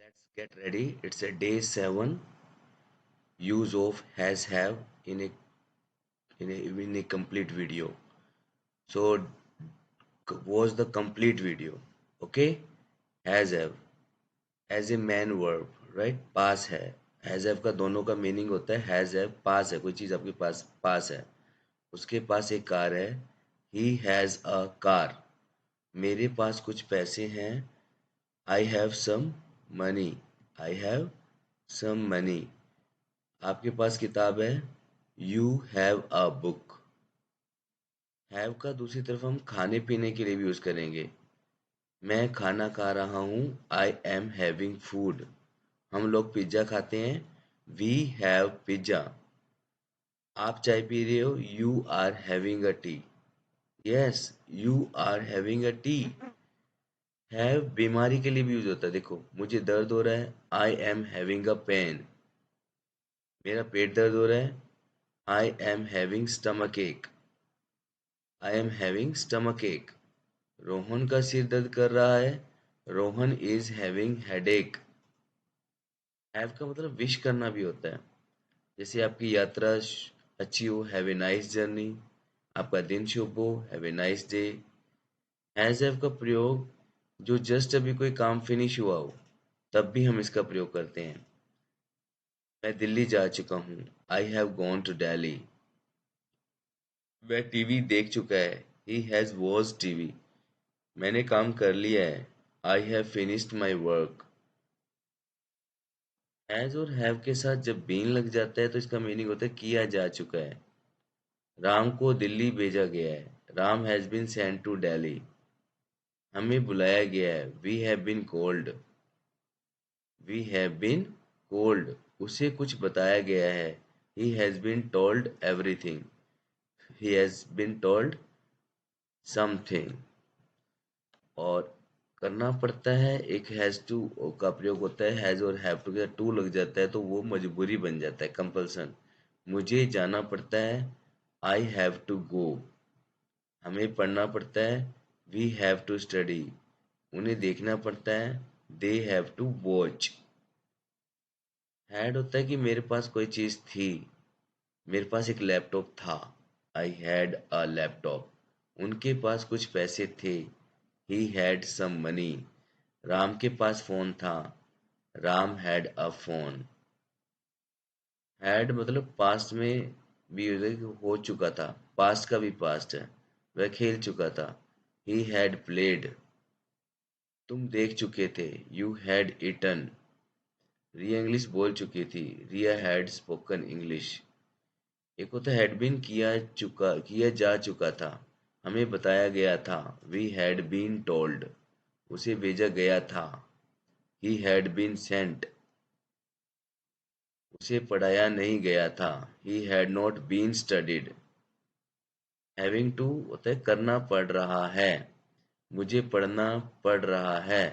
let's get ready. It's a day 7 use of has have in a complete video. So was the complete video. Okay? Has have as a man verb, right? पास है. Has have का दोनों का meaning होता है has have पास है, कोई चीज आपके पास है. उसके पास एक कार है. He has a car. मेरे पास कुछ पैसे हैं. I have some money. I have some money. आपके पास किताब है. You have a book. Have का दूसरी तरफ हम खाने पीने के लिए भी यूज करेंगे. मैं खाना खा रहा हूँ. I am having food. हम लोग पिज्जा खाते हैं. We have pizza. आप चाय पी रहे हो. You are having a tea. Yes, you are having a tea. Have बीमारी के लिए भी यूज होता है. देखो, मुझे दर्द हो रहा है. I am having a pain. मेरा पेट दर्द हो रहा है. I am having stomach ache. I am having stomach ache. Rohan का सिर दर्द कर रहा है. Rohan is having headache. Have का मतलब विश करना भी होता है. जैसे आपकी यात्रा अच्छी हो. Have a nice journey. आपका दिन शुभ हो. Have a nice day. Has have का प्रयोग जो जस्ट अभी कोई काम फिनिश हुआ हो तब भी हम इसका प्रयोग करते हैं. मैं दिल्ली जा चुका हूँ. I have gone to Delhi. वह टीवी देख चुका है. He has watched TV. मैंने काम कर लिया है. I have finished my work. Has और have के साथ जब बीन लग जाता है तो इसका मीनिंग होता है किया जा चुका है. राम को दिल्ली भेजा गया है. Ram has been sent to Delhi. हमें बुलाया गया है. We have been called. We have been called. उसे कुछ बताया गया है. He has been told everything. He has been told something. और करना पड़ता है. एक हैज टू का प्रयोग होता है. हैज और हैव टू के टू लग जाता है तो वो मजबूरी बन जाता है. कंपल्सन. मुझे जाना पड़ता है. I have to go. हमें पढ़ना पड़ता है. We have to study. उन्हें देखना पड़ता है. They have to watch. Had होता है कि मेरे पास कोई चीज थी. मेरे पास एक लैपटॉप था. I had a laptop. उनके पास कुछ पैसे थे. He had some money. Ram के पास फोन था. Ram had a phone. Had मतलब पास्ट में भी हो चुका था. पास्ट का भी पास्ट है. वह खेल चुका था. He had played. तुम देख चुके थे. You had eaten. Riya English बोल चुकी थी. रिया had spoken English. एक होता है had been किया जा चुका था. हमें बताया गया था. We had been told. उसे भेजा गया था. He had been sent. उसे पढ़ाया नहीं गया था. He had not been studied. Having to होता है करना पड़ रहा है. मुझे पढ़ना पड़ रहा है.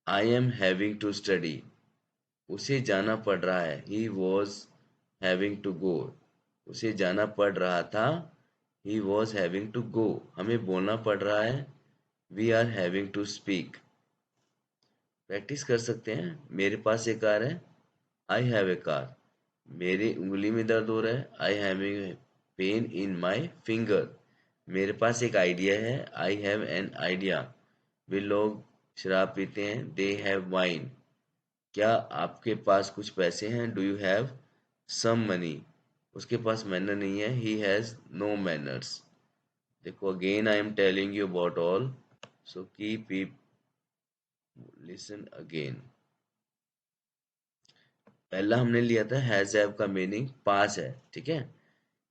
I am having to study. उसे जाना पड़ रहा है. He was having to go. उसे जाना पड़ रहा था. He was having to go. हमें बोलना पड़ रहा है. We are having to speak. Practice कर सकते हैं. मेरे पास एक कार है. I have a car. मेरी उंगली में दर्द हो रहा है. I have a pain in my finger. मेरे पास एक आइडिया है. I have an idea. वे लोग शराब पीते हैं. They have wine. क्या आपके पास कुछ पैसे हैं. Do you have some money. उसके पास मैनर नहीं है. He has no manners. देखो, again I am telling you about all, so keep it listen again. पहला हमने लिया था हैज हैव का मीनिंग पास है. ठीक है.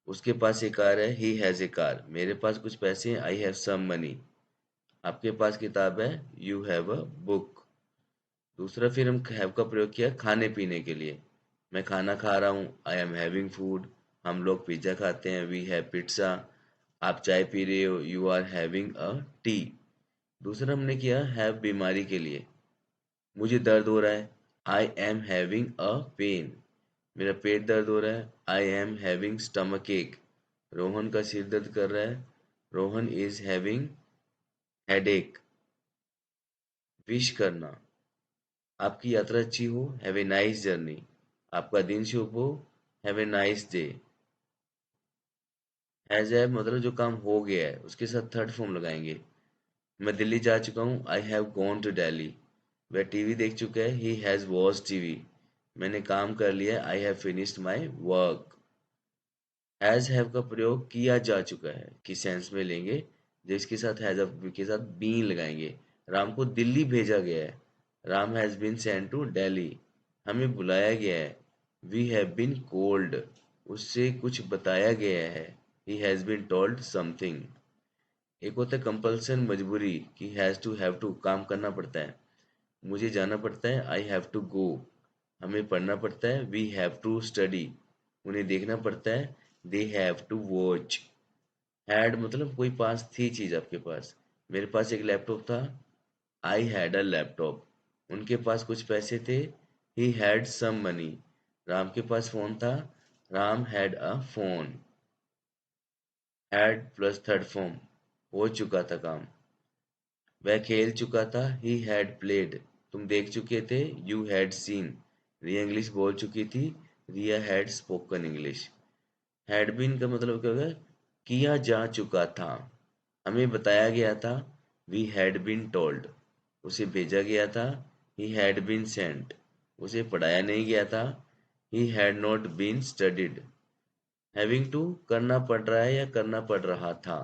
उसके पास एक कार है. He has a car. मेरे पास कुछ पैसे हैं. I have some money. आपके पास किताब है. You have a book. दूसरा फिर हम हैव का प्रयोग किया खाने पीने के लिए. मैं खाना खा रहा हूँ. I am having food. हम लोग पिज्जा खाते हैं. We have pizza. आप चाय पी रहे हो. You are having a tea. दूसरा हमने किया हैव बीमारी के लिए. मुझे दर्द हो रहा है. I am having a pain. मेरा पेट दर्द हो रहा है. आई एम हैविंग स्टमक एक. रोहन का सिर दर्द कर रहा है. Rohan is having headache. Wish करना. आपकी यात्रा अच्छी हो, हैव ए नाइस जर्नी। आपका दिन शुभ हो, have a nice day. Has have मतलब जो काम हो गया है उसके साथ थर्ड फॉर्म लगाएंगे। मैं दिल्ली जा चुका हूँ, I have gone to Delhi. वह टीवी देख चुका है, ही हैज वॉच्ड टीवी। मैंने काम कर लिया है, I have finished my work. Has have का प्रयोग किया जा चुका है कि सेंस में लेंगे, जिसके साथ हैज के साथ बीन लगाएंगे। राम को दिल्ली भेजा गया है, Ram has been sent to Delhi. हमें बुलाया गया है, वी हैव बीन कॉल्ड। उससे कुछ बताया गया है, he has been told something. एक होता है कंपल्सन, मजबूरी, कि हैज टू हैव टू काम करना पड़ता है। मुझे जाना पड़ता है, आई हैव टू गो। हमें पढ़ना पड़ता है, वी हैव टू स्टडी। उन्हें देखना पड़ता है, they have to watch. Had मतलब कोई पास थी चीज आपके पास। मेरे पास एक लैपटॉप था, आई हैड अ लैपटॉप। उनके पास कुछ पैसे थे, he had some money. Ram के पास फोन था, Ram had a phone. Had plus third form, हो चुका था काम। वह खेल चुका था, ही हैड प्लेड। तुम देख चुके थे, you had seen. Riya English बोल चुकी थी, Riya had spoken English. Had been का मतलब क्या होगा, किया जा चुका था। हमें बताया गया था, वी हैड बीन टोल्ड। उसे भेजा गया था, ही हैड बीन सेंट। उसे पढ़ाया नहीं गया था, he had not been studied. Having to करना पड़ रहा है या करना पड़ रहा था।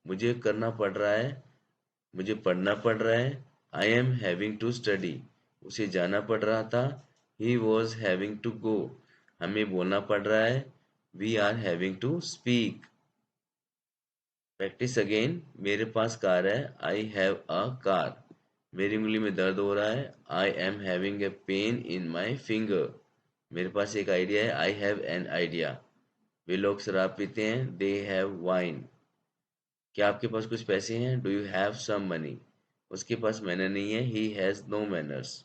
मुझे करना पड़ रहा है, मुझे पढ़ना पड़ रहा है, I am having to study. उसे जाना पड़ रहा था, he was having to go. हमें बोलना पड़ रहा है, we are having to speak. Practice again. मेरे पास कार है, आई हैव अ कार। मेरी उंगली में दर्द हो रहा है, I am having a pain in my finger. मेरे पास एक आइडिया है, आई हैव एन आइडिया। वे लोग शराब पीते हैं, दे हैव वाइन। क्या आपके पास कुछ पैसे हैं, do you have some money. उसके पास मैनर नहीं है, he has no manners.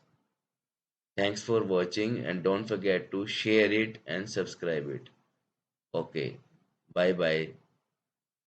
Thanks for watching and don't forget to share it and subscribe it. Okay, bye bye.